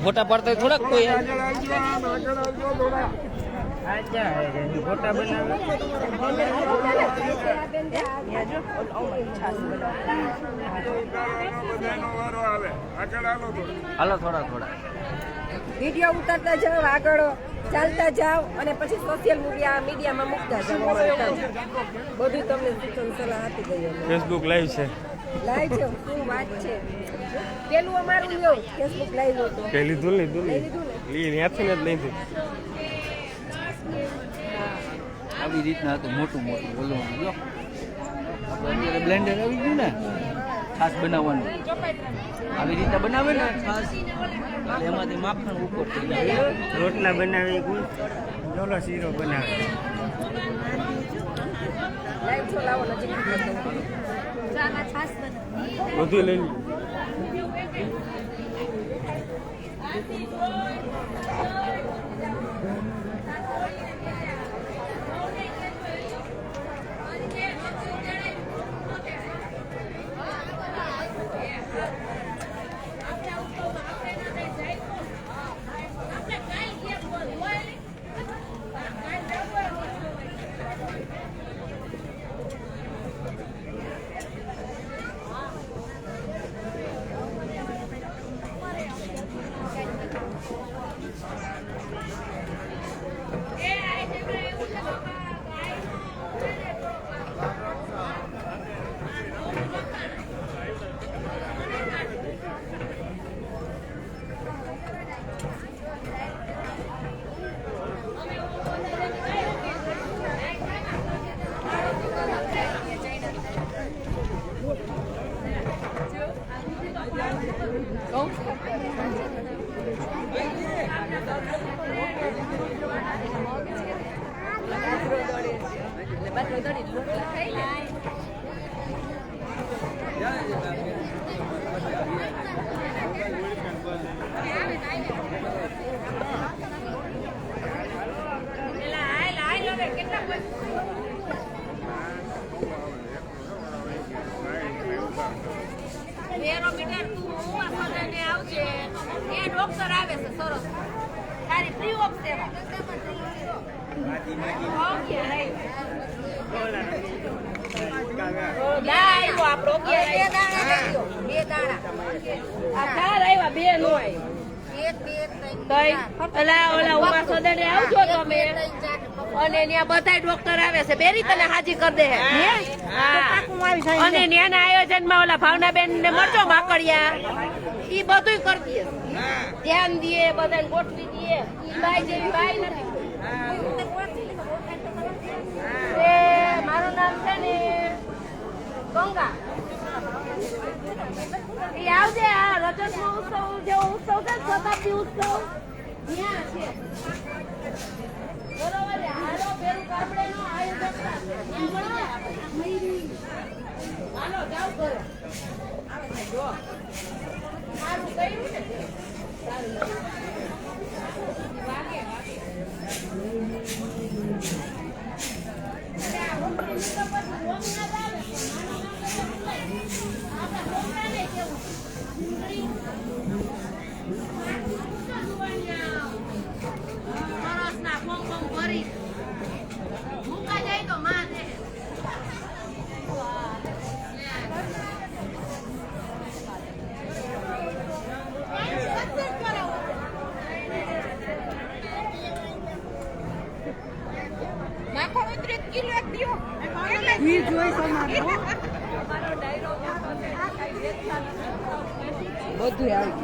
ફોટા પાડતા થોડાક કોઈ ફોટા બનાવે હાલો થોડા થોડા વિડીયો ઉતારતા જાવ, આગળ ચાલતા જાવ અને પછી સોશિયલ મીડિયામાં મૂકતા જાવ. બધું તમને સૂચન સલાહ આપી દઈએ. ફેસબુક લાઈવ છે. લાઈવ છે, શું વાત છે. પેલું અમારું લ્યો ફેસબુક લાઈવ હતું. કે લીધું ને ત્યાંથી જ લીધું. આવી રીતના હતું મોટું મોટું બોલવાનું જો અત્યારે બ્લેન્ડર આવી ગયું ને છાશ બનાવવાનું આવી રીતે બનાવે ને છાશ એમાંથી માખણ ઉપર થઈ જાય. રોટલા બનાવી જોલો શીરો બનાવે બધું લઈ ડોક્ટર આવે છે સરસ તારી ફ્રી ઓફ સેવા અને ત્યાં બધા ડોક્ટર આવે છે બેરી તને હાજી કરી દે અને ત્યાંના આયોજનમાં ઓલા ભાવનાબેન ને મળજો માકડિયા ઈ બધું કરી દે ધ્યાન દે બધાને ગોઠવી દે બાઈ જેવી બાઈ નથી. મારું નામ છે ને ગંગા. એ આવજે આ રજત મહોત્સવ જેવો ઉત્સવ છે શતાબ્દી ઉત્સવ ત્યાં છે બરોબર. હાલો પેલું કાપડે નો આયોજક હાલો જાવ કરો જો સારું કર્યું ને સારું વાગે મૂકા જાય તો માં દે નાખો 30 કિલો એક દિયો ઈ જોઈ તમારો બધું આવી